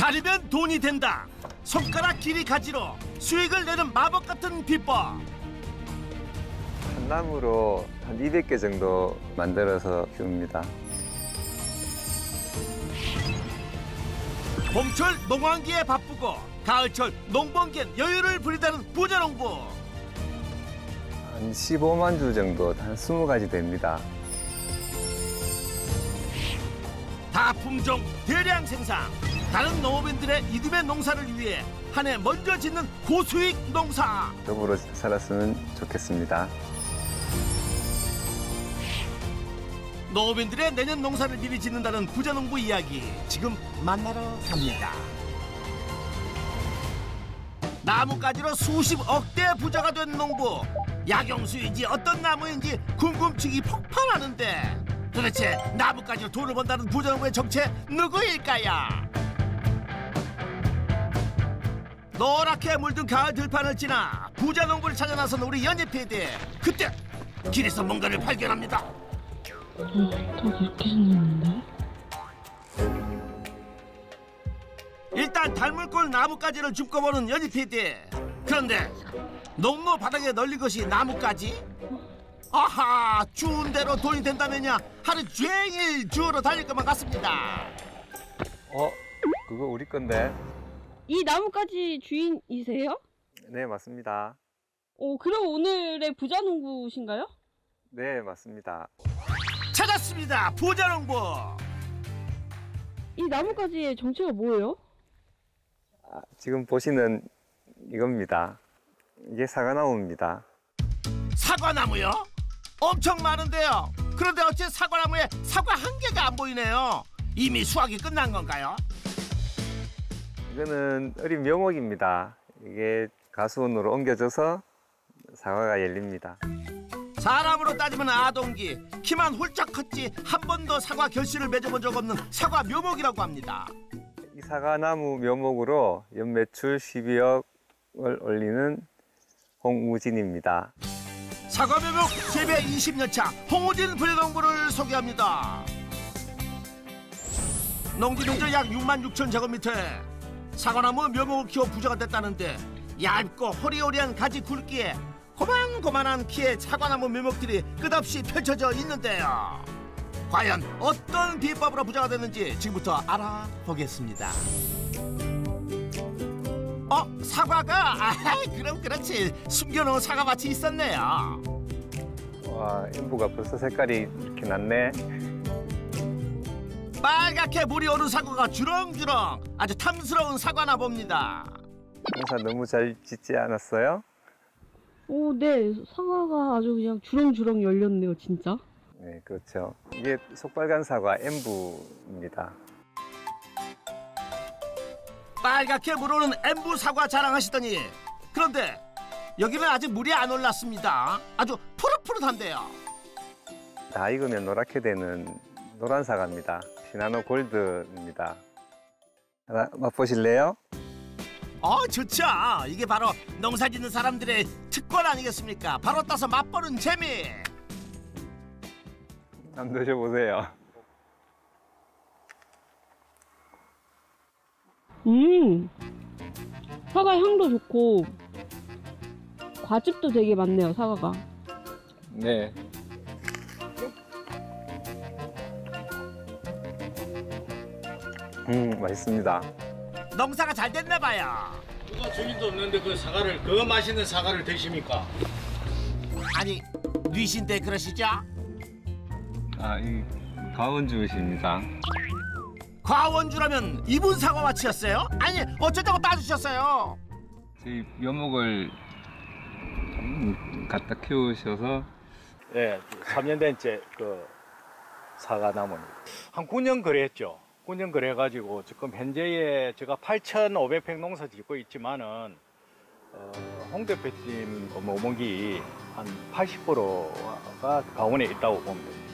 자르면 돈이 된다. 손가락 길이 가지로 수익을 내는 마법 같은 비법. 한 나무로 한 200개 정도 만들어서 키웁니다. 봄철 농한기에 바쁘고 가을철 농번기엔 여유를 부린다는 부자농부. 한 15만 주 정도, 한 20가지 됩니다. 다품종 대량 생산. 다른 농업인들의 이듬해 농사를 위해 한 해 먼저 짓는 고수익 농사. 더불어 살았으면 좋겠습니다. 농업인들의 내년 농사를 미리 짓는다는 부자농부 이야기 지금 만나러 갑니다. 나무가지로 수십억대 부자가 된 농부. 약용수인지 어떤 나무인지 궁금증이 폭발하는데 도대체 나무가지로 돈을 번다는 부자농부의 정체 누구일까요? 노랗게 물든 가을 들판을 지나 부자농부를 찾아 나선 우리 연희 PD. 그때 길에서 뭔가를 발견합니다. 딱 이렇게 생겼는데? 일단 닮을꼴 나뭇가지를 줍고 보는 연희 PD. 그런데 농로 바닥에 널린 것이 나뭇가지? 아하, 주운 대로 돈이 된다면야 하루 종일 주우러 다닐 것만 같습니다. 그거 우리 건데? 이 나뭇가지 주인이세요? 네, 맞습니다. 그럼 오늘의 부자농부신가요? 네, 맞습니다. 찾았습니다, 부자농부. 이 나뭇가지의 정체가 뭐예요? 지금 보시는 이겁니다. 이게 사과나무입니다. 사과나무요? 엄청 많은데요. 그런데 어째 사과나무에 사과 한 개가 안 보이네요. 이미 수확이 끝난 건가요? 이거는 어린 묘목입니다. 이게 가수원으로 옮겨져서 사과가 열립니다. 사람으로 따지면 아동기. 키만 훌쩍 컸지 한 번도 사과 결실을 맺어본 적 없는 사과 묘목이라고 합니다. 이 사과나무 묘목으로 연매출 12억을 올리는 홍우진입니다. 사과 묘목 재배 20년 차 홍우진 부자농부를 소개합니다. 농지 면적 약 6만 6천 제곱미터에 사과나무 묘목을 키워 부자가 됐다는데 얇고 호리호리한 가지 굵기에 고만고만한 키의 사과나무 묘목들이 끝없이 펼쳐져 있는데요. 과연 어떤 비법으로 부자가 됐는지 지금부터 알아보겠습니다. 사과가? 그럼 그렇지. 숨겨놓은 사과밭이 있었네요. 와, 엠부가 벌써 색깔이 이렇게 났네. 빨갛게 물이 오른 사과가 주렁주렁. 아주 탐스러운 사과나 봅니다. 농사 너무 잘 짓지 않았어요? 네. 사과가 아주 그냥 주렁주렁 열렸네요, 진짜. 네, 그렇죠. 이게 속빨간 사과 엠부입니다. 빨갛게 물오른 엠부 사과 자랑하시더니 그런데 여기는 아직 물이 안 올랐습니다. 아주 푸릇푸릇한데요. 다 익으면 노랗게 되는 노란 사과입니다. 시나노 골드입니다. 하나 맛보실래요? 좋죠. 이게 바로 농사 짓는 사람들의 특권 아니겠습니까? 바로 따서 맛보는 재미. 한번 드셔보세요. 사과 향도 좋고 과즙도 되게 많네요, 사과가. 네. 맛있습니다. 농사가 잘 됐나 봐요. 누가 주인도 없는데 그 맛있는 사과를 드십니까? 아니, 뉘신데 그러시죠? 이 가원주십니다. 과원주라면 이분 사과밭이었어요? 아니, 어쩌자고 따주셨어요? 저희 묘목을 갖다 키우셔서 네, 3년 된째 사과 나무입니다. 한 9년 거래했죠. 9년 거래해가지고 지금 현재에 제가 8,500평 농사 짓고 있지만은 홍 대표님 묘목이 한 80%가 강원에 있다고 보면 됩니다.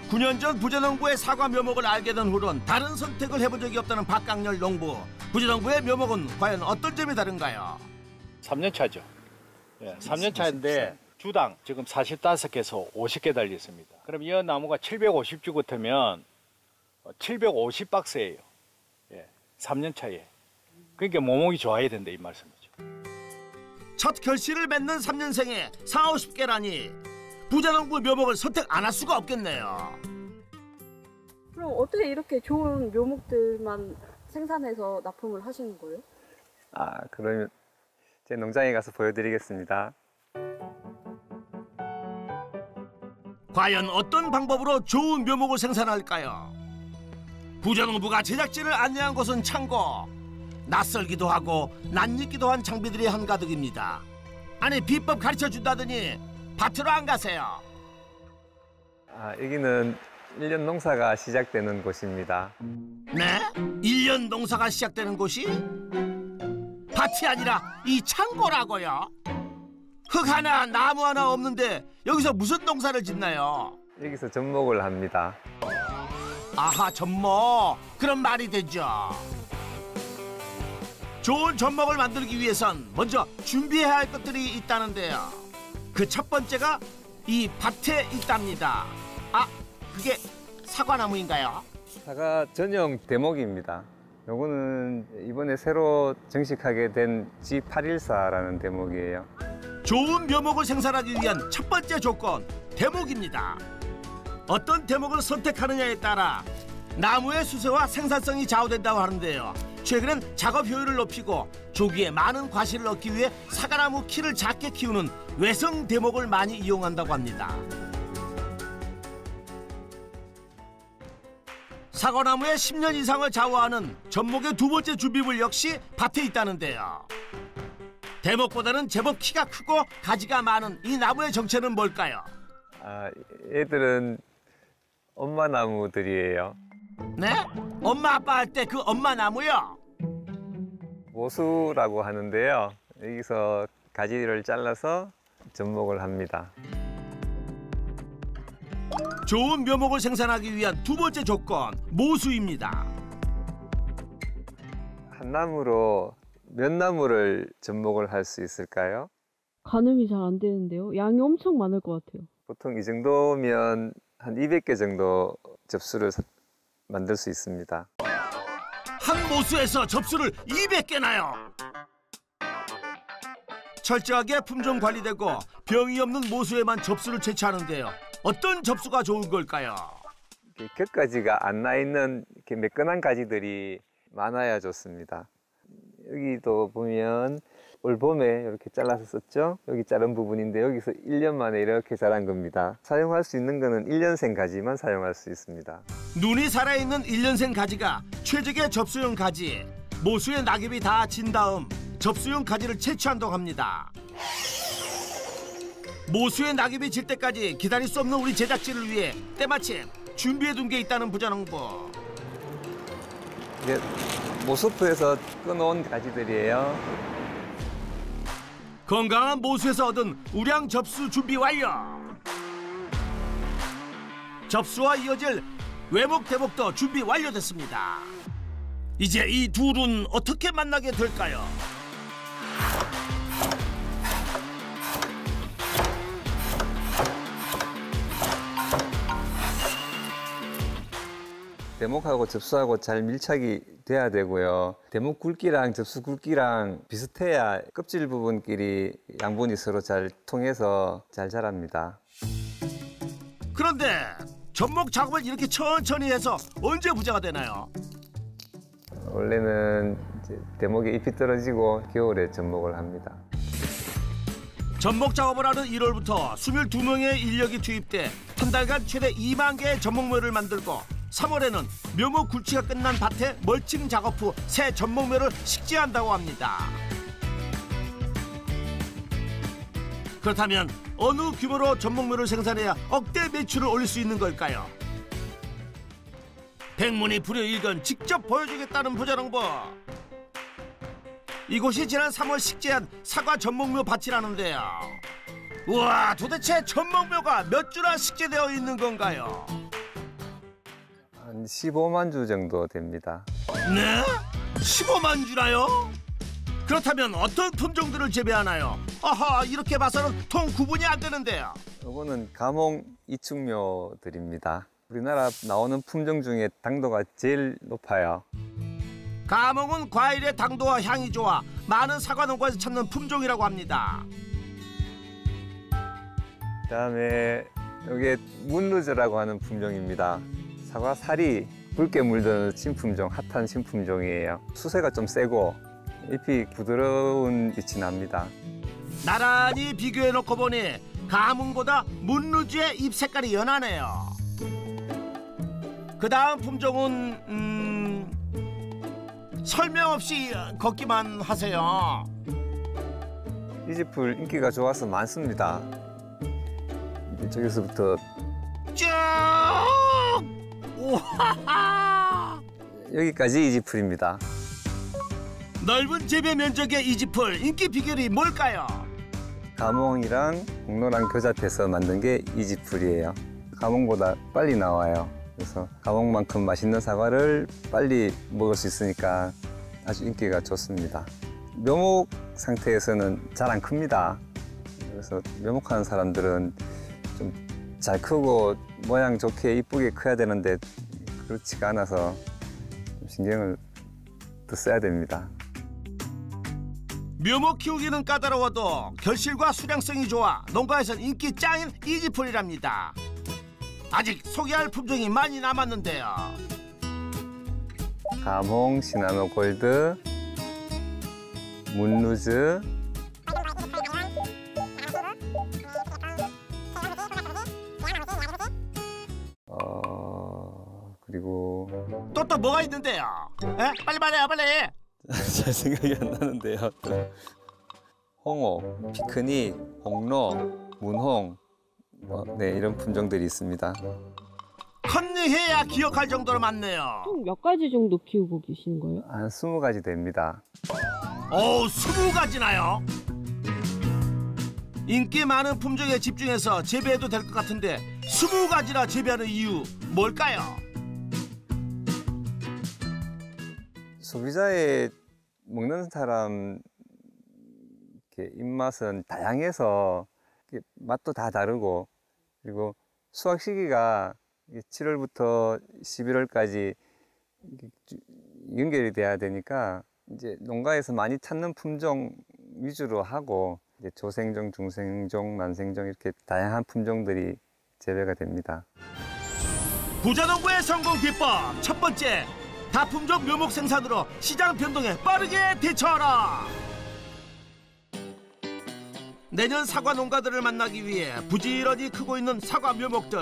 9년 전 부자농부의 사과 묘목을 알게 된 후론 다른 선택을 해본 적이 없다는 박강렬 농부. 부자농부의 묘목은 과연 어떤 점이 다른가요? 3년 차죠. 예, 3년 차인데 주당 지금 45개에서 50개 달려 있습니다. 그럼 이 나무가 750주 같으면 750박스예요. 예, 3년 차에. 그러니까 모목이 좋아야 된다 이 말씀이죠. 첫 결실을 맺는 3년생에 40-50개라니 부자농부 묘목을 선택 안 할 수가 없겠네요. 그럼 어떻게 이렇게 좋은 묘목들만 생산해서 납품을 하시는 거예요? 그러면 제 농장에 가서 보여드리겠습니다. 과연 어떤 방법으로 좋은 묘목을 생산할까요? 부자농부가 제작진을 안내한 곳은 창고. 낯설기도 하고 낯익기도 한 장비들이 한가득입니다. 아니 비법 가르쳐준다더니 밭으로 안 가세요? 여기는 1년 농사가 시작되는 곳입니다. 네? 1년 농사가 시작되는 곳이? 밭이 아니라 이 창고라고요? 흙 하나 나무 하나 없는데 여기서 무슨 농사를 짓나요? 여기서 접목을 합니다. 아하, 접목. 그럼 말이 되죠. 좋은 접목을 만들기 위해선 먼저 준비해야 할 것들이 있다는데요. 그 첫 번째가 이 밭에 있답니다. 그게 사과나무인가요? 사과 전용 대목입니다. 요거는 이번에 새로 정식하게 된 G814라는 대목이에요. 좋은 묘목을 생산하기 위한 첫 번째 조건, 대목입니다. 어떤 대목을 선택하느냐에 따라 나무의 수세와 생산성이 좌우된다고 하는데요. 최근엔 작업 효율을 높이고 조기에 많은 과실을 얻기 위해 사과나무 키를 작게 키우는 외성 대목을 많이 이용한다고 합니다. 사과나무의 10년 이상을 좌우하는 접목의 두 번째 준비물 역시 밭에 있다는데요. 대목보다는 제법 키가 크고 가지가 많은 이 나무의 정체는 뭘까요? 얘들은 엄마 나무들이에요. 네? 엄마 아빠 할 때 그 엄마 나무요? 모수라고 하는데요. 여기서 가지를 잘라서 접목을 합니다. 좋은 묘목을 생산하기 위한 두 번째 조건, 모수입니다. 한 나무로 몇 나무를 접목을 할 수 있을까요? 가늠이 잘 안 되는데요. 양이 엄청 많을 것 같아요. 보통 이 정도면 한 200개 정도 접수를 만들 수 있습니다. 한 모수에서 접수를 200개나요. 철저하게 품종 관리되고 병이 없는 모수에만 접수를 채취하는데요. 어떤 접수가 좋은 걸까요? 곁가지가 안 나 있는 이렇게 매끈한 가지들이 많아야 좋습니다. 여기도 보면 올 봄에 이렇게 잘라서 썼죠? 여기 자른 부분인데 여기서 1년 만에 이렇게 자란 겁니다. 사용할 수 있는 거는 1년생 가지만 사용할 수 있습니다. 눈이 살아있는 1년생 가지가 최적의 접수용 가지. 모수의 낙엽이 다 진 다음 접수용 가지를 채취한다고 합니다. 모수의 낙엽이 질 때까지 기다릴 수 없는 우리 제작진을 위해 때마침 준비해둔 게 있다는 부자농부. 이게 모수프에서 끊어온 가지들이에요. 건강한 모수에서 얻은 우량 접수 준비 완료. 접수와 이어질 외목 대목도 준비 완료됐습니다. 이제 이 둘은 어떻게 만나게 될까요? 대목하고 접수하고 잘 밀착이 돼야 되고요. 대목 굵기랑 접수 굵기랑 비슷해야 껍질 부분끼리 양분이 서로 잘 통해서 잘 자랍니다. 그런데 접목 작업을 이렇게 천천히 해서 언제 부자가 되나요? 원래는 이제 대목에 잎이 떨어지고 겨울에 접목을 합니다. 접목 작업을 하는 1월부터 22명의 인력이 투입돼 한 달간 최대 2만 개의 접목묘를 만들고 3월에는 묘목 굴치가 끝난 밭에 멀칭 작업 후 새 접목묘를 식재한다고 합니다. 그렇다면 어느 규모로 접목묘를 생산해야 억대 매출을 올릴 수 있는 걸까요? 백문이 불여일견 직접 보여주겠다는 부자농부. 이곳이 지난 3월 식재한 사과 접목묘 밭이라는데요. 우와, 도대체 접목묘가 몇 주나 식재되어 있는 건가요? 한 15만 주 정도 됩니다. 네? 15만 주나요? 그렇다면 어떤 품종들을 재배하나요? 아하, 이렇게 봐서는 통 구분이 안 되는데요. 이거는 가몽 이충묘들입니다. 우리나라 나오는 품종 중에 당도가 제일 높아요. 감홍은 과일의 당도와 향이 좋아 많은 사과 농가에서 찾는 품종이라고 합니다. 그다음에 이게 문루즈라고 하는 품종입니다. 사과 살이 붉게 물드는 신품종, 핫한 신품종이에요. 수세가 좀 세고 잎이 부드러운 빛이 납니다. 나란히 비교해놓고 보니 감흥보다 문루즈의 잎 색깔이 연하네요. 그 다음 품종은 설명 없이 걷기만 하세요. 이지풀 인기가 좋아서 많습니다. 이제 저기서부터 쭉! 우하하! 여기까지 이지풀입니다. 넓은 재배 면적의 이지풀 인기 비결이 뭘까요? 감홍이랑 공로랑 교잡해서 만든 게 이지풀이에요. 감홍보다 빨리 나와요. 그래서 감홍만큼 맛있는 사과를 빨리 먹을 수 있으니까 아주 인기가 좋습니다. 묘목 상태에서는 잘 안 큽니다. 그래서 묘목하는 사람들은 좀 잘 크고 모양 좋게 이쁘게 커야 되는데 그렇지가 않아서 좀 신경을 더 써야 됩니다. 묘목 키우기는 까다로워도 결실과 수량성이 좋아 농가에선 인기 짱인 이지풀이랍니다. 아직 소개할 품종이 많이 남았는데요. 감홍, 시나노 골드, 문루즈, 그리고 또 뭐가 있는데요? 에? 빨리 해요, 빨리. 잘 생각이 안 나는데요. 홍어, 피크닉, 홍로, 문홍, 네, 이런 품종들이 있습니다. 컨닝해야 기억할 정도로 많네요. 총 몇 가지 정도 키우고 계시는 거예요? 한 20가지 됩니다. 오, 20가지나요? 인기 많은 품종에 집중해서 재배해도 될 것 같은데 20가지나 재배하는 이유 뭘까요? 소비자의 먹는 사람 이렇게 입맛은 다양해서 맛도 다 다르고, 그리고 수확 시기가 7월부터 11월까지 연결이 돼야 되니까 이제 농가에서 많이 찾는 품종 위주로 하고 이제 조생종, 중생종, 만생종 이렇게 다양한 품종들이 재배가 됩니다. 부자농부의 성공 비법 첫 번째, 다품종 묘목 생산으로 시장 변동에 빠르게 대처하라. 내년 사과 농가들을 만나기 위해 부지런히 크고 있는 사과 묘목들.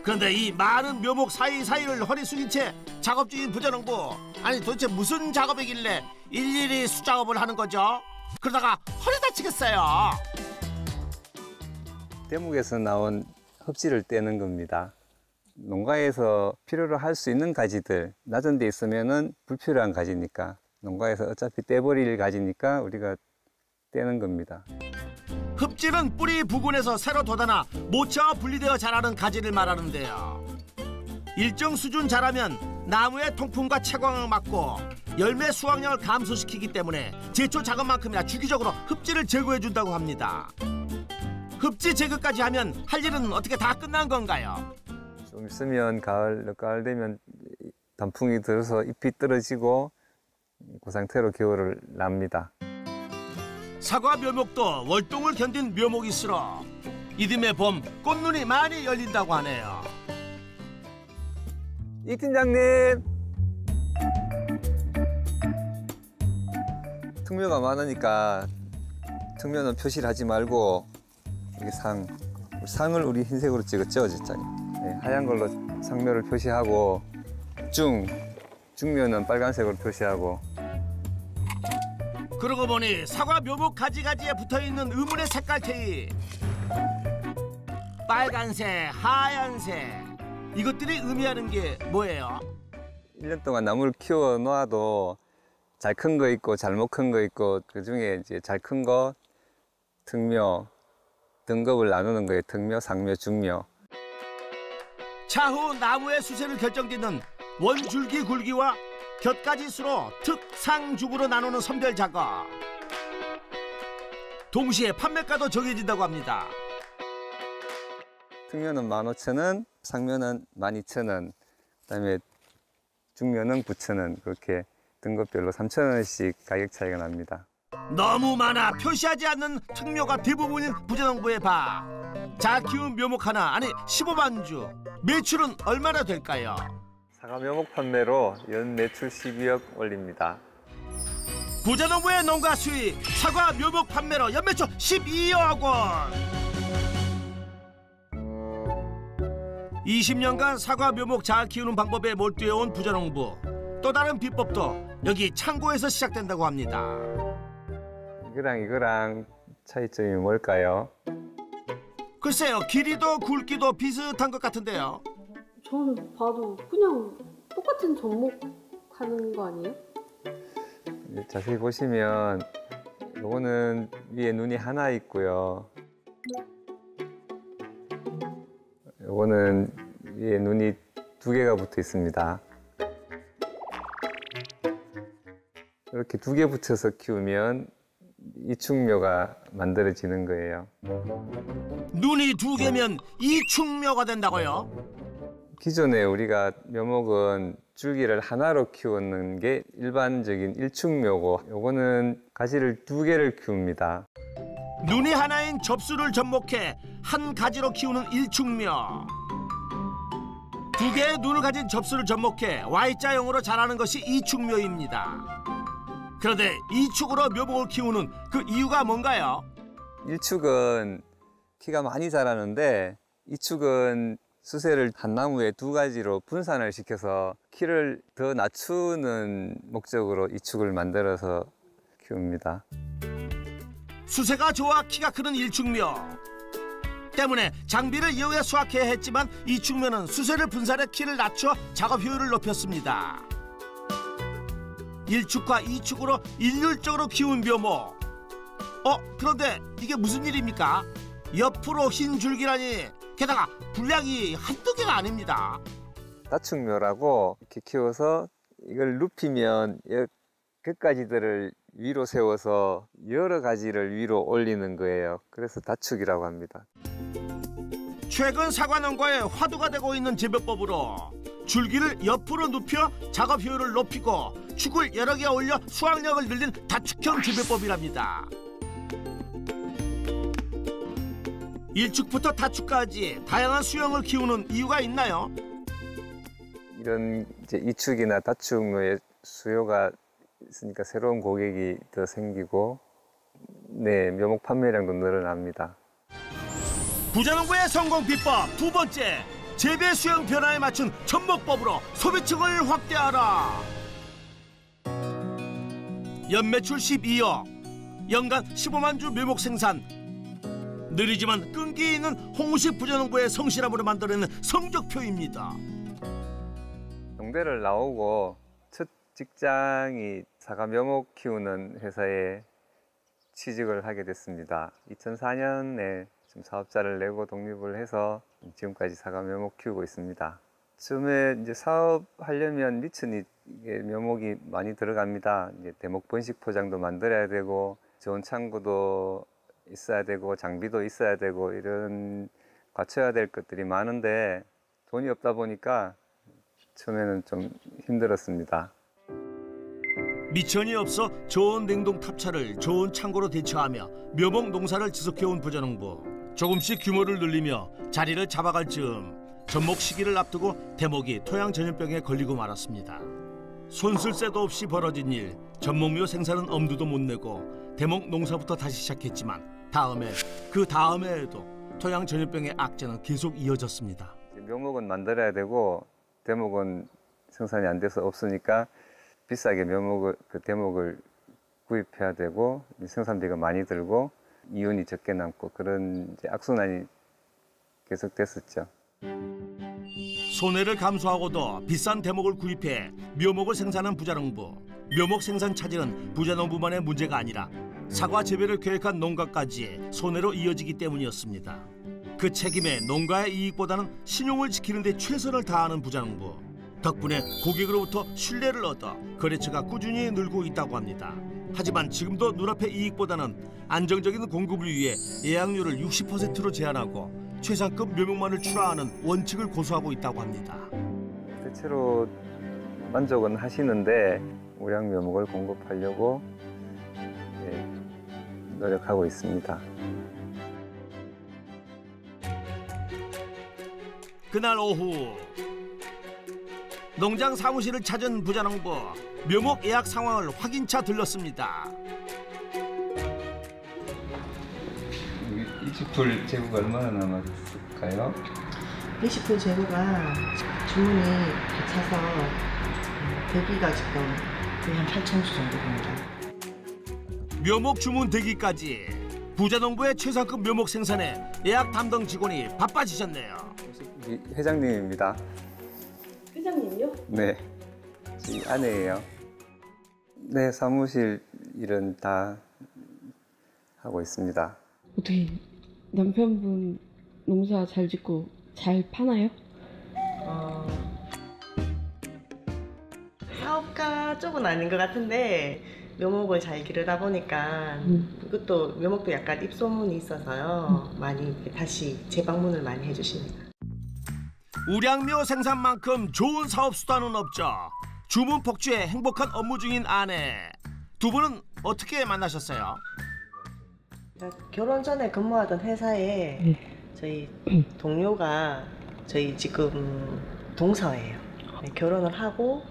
그런데 이 많은 묘목 사이사이를 허리 숙인 채 작업 중인 부자농부, 아니 도대체 무슨 작업이길래 일일이 수작업을 하는 거죠? 그러다가 허리 다치겠어요. 대목에서 나온 흡지를 떼는 겁니다. 농가에서 필요로 할 수 있는 가지들, 낮은 데 있으면은 불필요한 가지니까, 농가에서 어차피 떼버릴 가지니까 우리가 떼는 겁니다. 흡질은 뿌리 부근에서 새로 돋아나 모차와 분리되어 자라는 가지를 말하는데요. 일정 수준 자라면 나무의 통풍과 채광을 막고 열매 수확량을 감소시키기 때문에 제초 작업만큼이나 주기적으로 흡질을 제거해준다고 합니다. 흡지 제거까지 하면 할 일은 어떻게 다 끝난 건가요? 좀 있으면 가을 되면 단풍이 들어서 잎이 떨어지고 그 상태로 겨울을 납니다. 사과 묘목도 월동을 견딘 묘목일수록 이듬해 봄 꽃눈이 많이 열린다고 하네요. 이 팀장님! 특묘가 많으니까 특묘는 표시를 하지 말고 여기 상을 우리 흰색으로 찍었죠, 어쨌든. 네, 하얀 걸로 상묘를 표시하고 중묘는 빨간색으로 표시하고. 그러고 보니 사과 묘목 가지가지에 붙어있는 의문의 색깔테이, 빨간색, 하얀색, 이것들이 의미하는 게 뭐예요? 1년 동안 나무를 키워 놓아도 잘 큰 거 있고 잘 못 큰 거 있고, 그중에 이제 잘 큰 거 특묘, 등급을 나누는 거예요. 특묘, 상묘, 중묘. 차후 나무의 수세를 결정짓는 원줄기 굵기와 곁가지 수로 특상죽으로 나누는 선별 작업. 동시에 판매가도 정해진다고 합니다. 특묘는 15,000원, 상묘는 12,000원, 그다음에 중면은 9,000원, 그렇게 등급별로 3,000원씩 가격 차이가 납니다. 너무 많아 표시하지 않는 특묘가 대부분인 부자농부의 밥. 잘 키운 묘목 하나, 아니 15만 주. 매출은 얼마나 될까요? 사과 묘목 판매로 연 매출 12억 올립니다. 부자농부의 농가 수익, 사과 묘목 판매로 연매출 12억 원. 20년간 사과 묘목 잘 키우는 방법에 몰두해온 부자농부. 또 다른 비법도 여기 창고에서 시작된다고 합니다. 이거랑 차이점이 뭘까요? 글쎄요, 길이도 굵기도 비슷한 것 같은데요. 저는 봐도 그냥 똑같은 접목 하는 거 아니에요? 자세히 보시면 요거는 위에 눈이 하나 있고요. 요거는 위에 눈이 2개가 붙어 있습니다. 이렇게 2개 붙여서 키우면 이충묘가 만들어지는 거예요. 눈이 2개면 이충묘가 된다고요? 기존에 우리가 묘목은 줄기를 하나로 키우는 게 일반적인 일충묘고, 요거는 가지를 2개를 키웁니다. 눈이 하나인 접수를 접목해 한 가지로 키우는 일충묘. 2개의 눈을 가진 접수를 접목해 Y자형으로 자라는 것이 이충묘입니다. 그런데 이축으로 묘목을 키우는 그 이유가 뭔가요? 일축은 키가 많이 자라는데, 이축은 수세를 한 나무에 2가지로 분산을 시켜서 키를 더 낮추는 목적으로 이축을 만들어서 키웁니다. 수세가 좋아 키가 크는 일축묘 때문에 장비를 이용해 수확해야 했지만 이축묘는 수세를 분산해 키를 낮춰 작업 효율을 높였습니다. 1축과 2축으로 일률적으로 키운 묘목. 그런데 이게 무슨 일입니까? 옆으로 흰 줄기라니, 게다가 분량이 한두 개가 아닙니다. 다축묘라고 이렇게 키워서 이걸 눕히면 끝가지들을 위로 세워서 여러 가지를 위로 올리는 거예요. 그래서 다축이라고 합니다. 최근 사과농가에 화두가 되고 있는 재배법으로 줄기를 옆으로 눕혀 작업 효율을 높이고 축을 여러 개 올려 수확력을 늘린 다축형 재배법이랍니다. 1축부터 다축까지 다양한 수형을 키우는 이유가 있나요? 이런 이제 이축이나 다축묘의 수요가 있으니까 새로운 고객이 더 생기고, 묘목 판매량도 늘어납니다. 부자농부의 성공 비법 2번째, 재배 수형 변화에 맞춘 접목법으로 소비층을 확대하라. 연매출 12억, 연간 15만 주 묘목 생산. 느리지만 끈기 있는 홍식 부자농부의 성실함으로 만들어낸 성적표입니다. 농대를 나오고 첫 직장이 사과 묘목 키우는 회사에 취직을 하게 됐습니다. 2004년에 좀 사업자를 내고 독립을 해서 지금까지 사과 묘목 키우고 있습니다. 처음에 이제 사업하려면 미천이 묘목이 많이 들어갑니다. 이제 대목 번식 포장도 만들어야 되고, 좋은 창고도 있어야 되고, 장비도 있어야 되고, 이런 갖춰야 될 것들이 많은데 돈이 없다 보니까 처음에는 좀 힘들었습니다. 미천이 없어 좋은 냉동 탑차를 좋은 창고로 대처하며 묘목 농사를 지속해온 부자농부. 조금씩 규모를 늘리며 자리를 잡아갈 즈음 접목 시기를 앞두고 대목이 토양 전염병에 걸리고 말았습니다. 손쓸 새도 없이 벌어진 일, 접목묘 생산은 엄두도 못 내고 대목 농사부터 다시 시작했지만 그 다음에도 토양 전염병의 악재는 계속 이어졌습니다. 묘목은 만들어야 되고 대목은 생산이 안 돼서 없으니까 비싸게 대목을 구입해야 되고, 생산비가 많이 들고 이윤이 적게 남고, 그런 이제 악순환이 계속됐었죠. 손해를 감수하고도 비싼 대목을 구입해 묘목을 생산한 부자농부. 묘목 생산 차질은 부자농부만의 문제가 아니라 사과 재배를 계획한 농가까지 손해로 이어지기 때문이었습니다. 그 책임에 농가의 이익보다는 신용을 지키는 데 최선을 다하는 부자농부. 덕분에 고객으로부터 신뢰를 얻어 거래처가 꾸준히 늘고 있다고 합니다. 하지만 지금도 눈앞의 이익보다는 안정적인 공급을 위해 예약률을 60%로 제한하고 최상급 묘목만을 출하하는 원칙을 고수하고 있다고 합니다. 대체로 만족은 하시는데 우량 묘목을 공급하려고 노력하고 있습니다. 그날 오후 농장 사무실을 찾은 부자농부. 묘목 예약 상황을 확인차 들렀습니다. 이집풀 재고가 얼마나 남았을까요? 20풀 재고가 주문이 다 차서 대기가 지금 거의 한 8,000수 정도 됩니다. 묘목 주문 대기까지 부자농부의 최상급 묘목 생산에 예약 담당 직원이 바빠지셨네요. 회장님입니다. 회장님요? 네, 제 아내예요. 네, 사무실 일은 다 하고 있습니다. 어떻게 남편분 농사 잘 짓고 잘 파나요? 사업가 쪽은 아닌 것 같은데 묘목을 잘 기르다 보니까 이것도 묘목도 약간 입소문이 있어서요. 많이 다시 재방문을 많이 해주십니다. 우량묘 생산만큼 좋은 사업 수단은 없죠. 주문 폭주에 행복한 업무 중인 아내. 두 분은 어떻게 만나셨어요? 결혼 전에 근무하던 회사에 저희 동료가 저희 지금 동서예요. 결혼을 하고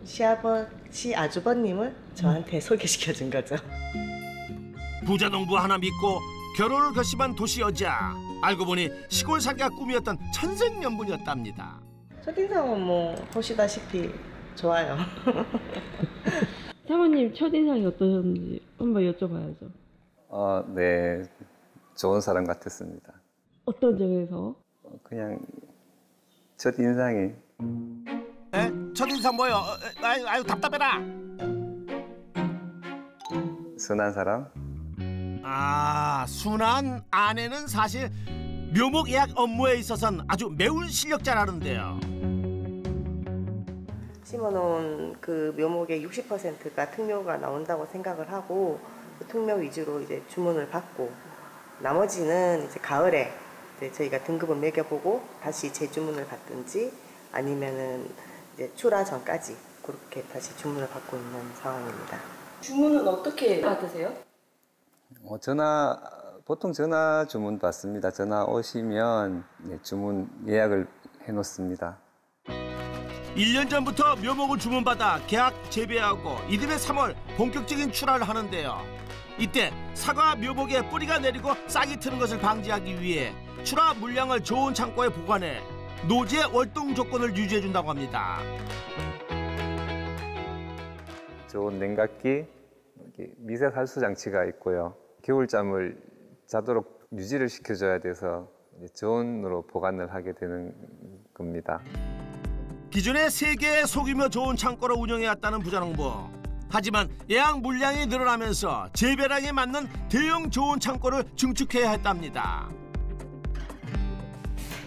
시아버지 아주버님을 저한테 소개시켜준 거죠. 부자농부 하나 믿고 결혼을 결심한 도시 여자. 알고 보니 시골 살기가 꿈이었던 천생연분이었답니다. 첫인상은 뭐 보시다시피 좋아요. 사모님 첫인상이 어떠셨는지 한번 여쭤봐야죠. 네, 좋은 사람 같았습니다. 어떤 점에서? 그냥 첫 인상이 에? 첫인상 뭐요? 아유 답답해라. 순한 사람? 아, 순한 아내는 사실 묘목 예약 업무에 있어서는 아주 매운 실력자라는데요. 심어놓은 그 묘목의 60%가 특묘가 나온다고 생각을 하고 그 특묘 위주로 이제 주문을 받고 나머지는 이제 가을에 이제 저희가 등급을 매겨보고 다시 재주문을 받든지 아니면은 이제 출하 전까지 그렇게 다시 주문을 받고 있는 상황입니다. 주문은 어떻게 받으세요? 보통 전화 주문 받습니다. 전화 오시면 주문 예약을 해놓습니다. 1년 전부터 묘목을 주문받아 계약 재배하고 이듬해 3월 본격적인 출하를 하는데요. 이때 사과 묘목에 뿌리가 내리고 싹이 트는 것을 방지하기 위해 출하 물량을 좋은 창고에 보관해 노지의 월동 조건을 유지해준다고 합니다. 좋은 냉각기, 미세 살수 장치가 있고요. 겨울잠을 자도록 유지를 시켜줘야 돼서 저온으로 보관을 하게 되는 겁니다. 기존에 3개의 속이며 좋은 창고를 운영해왔다는 부자농부. 하지만 예약 물량이 늘어나면서 재배량에 맞는 대형 좋은 창고를 증축해야 했답니다.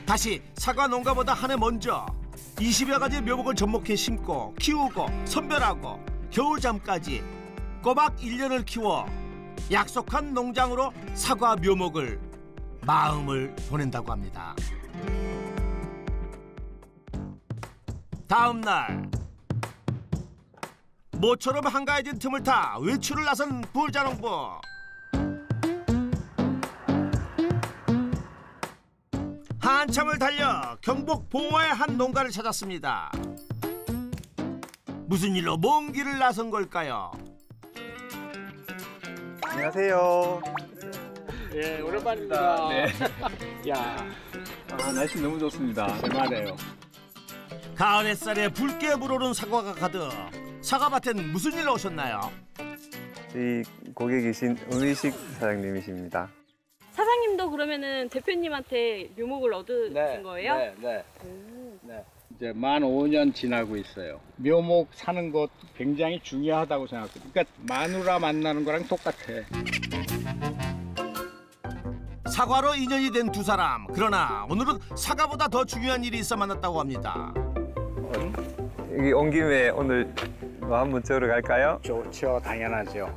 다시 사과 농가보다 한 해 먼저 20여 가지 묘목을 접목해 심고 키우고 선별하고 겨울잠까지 꼬박 1년을 키워 약속한 농장으로 사과 묘목을 마음을 보낸다고 합니다. 다음 날 모처럼 한가해진 틈을 타 외출을 나선 부자농부. 한참을 달려 경북 봉화의 한 농가를 찾았습니다. 무슨 일로 먼 길을 나선 걸까요? 안녕하세요. 예, 오랜만입니다. 네. 야, 날씨 너무 좋습니다. 말해요. 가을 햇살에 붉게 불어오른 사과가 가득. 사과밭엔 무슨 일로 오셨나요? 이 고객이신 은의식 사장님이십니다. 사장님도 그러면은 대표님한테 묘목을 얻으신 거예요? 네. 이제 만 5년 지나고 있어요. 묘목 사는 것 굉장히 중요하다고 생각해요. 그러니까 마누라 만나는 거랑 똑같아. 사과로 인연이 된 두 사람. 그러나 오늘은 사과보다 더 중요한 일이 있어 만났다고 합니다. 여기 온 김에 오늘 뭐 한번 저러 갈까요? 좋죠, 당연하죠.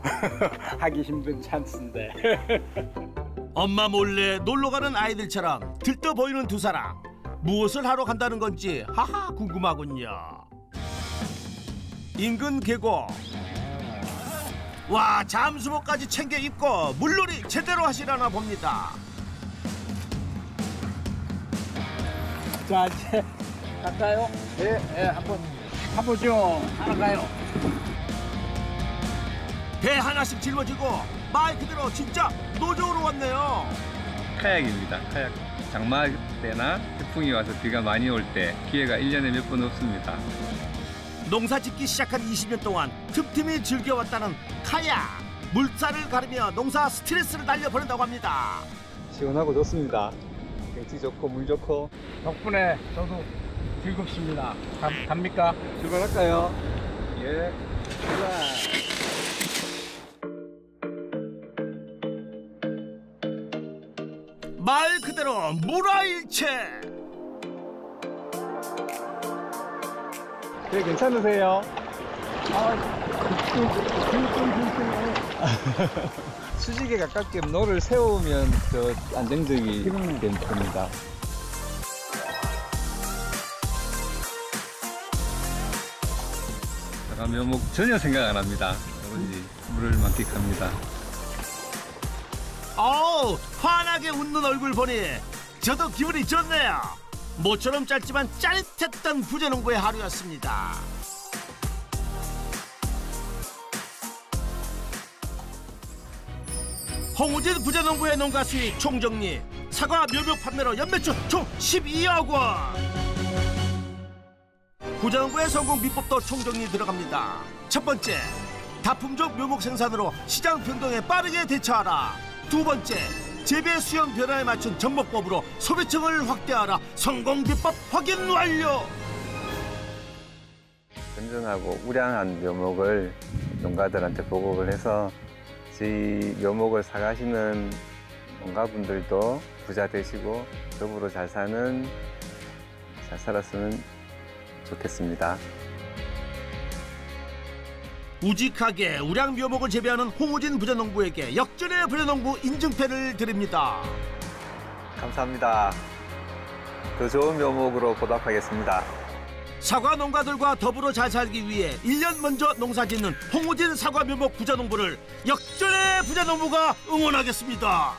하기 힘든 찬스인데. 엄마 몰래 놀러가는 아이들처럼 들떠 보이는 두 사람. 무엇을 하러 간다는 건지 하하 궁금하군요. 인근 계곡. 와, 잠수복까지 챙겨 입고 물놀이 제대로 하시려나 봅니다. 자, 이제 갈까요? 예, 한번 가보죠. 알아가요. 배 하나씩 짊어지고 말 그대로 진짜 노조로 왔네요. 카약입니다. 카약. 장마 때나 태풍이 와서 비가 많이 올 때 기회가 1년에 몇 번 없습니다. 농사 짓기 시작한 20년 동안 틈틈이 즐겨왔다는 카약. 물살을 가르며 농사 스트레스를 날려버린다고 합니다. 시원하고 좋습니다. 경치 좋고 물 좋고. 덕분에 저도 즐겁습니다. 갑니까? 출발할까요? 예. 말 그대로 물화일체. 네, 괜찮으세요? 수직에 가깝게 노를 세우면 더 안정적이 된 편입니다. 제가 묘목 전혀 생각 안 합니다. 오로지 물을 만끽합니다. 어우, 환하게 웃는 얼굴 보니 저도 기분이 좋네요. 모처럼 짧지만 짜릿했던 부자농부의 하루였습니다. 홍우진 부자농부의 농가 수익 총정리. 사과 묘목 판매로 연매출 총 12억 원. 부자농부의 성공 비법도 총정리 들어갑니다. 첫 번째, 다품종 묘목 생산으로 시장 변동에 빠르게 대처하라. 두 번째, 재배 수영 변화에 맞춘 접목법으로 소비층을 확대하라. 성공 비법 확인 완료. 건전하고 우량한 묘목을 농가들한테 보급을 해서 저희 묘목을 사가시는 농가분들도 부자 되시고 더불어 잘 살았으면 좋겠습니다. 우직하게 우량 묘목을 재배하는 홍우진 부자농부에게 역전의 부자농부 인증패를 드립니다. 감사합니다. 더 좋은 묘목으로 보답하겠습니다. 사과 농가들과 더불어 잘 살기 위해 1년 먼저 농사짓는 홍우진 사과 묘목 부자농부를 역전의 부자농부가 응원하겠습니다.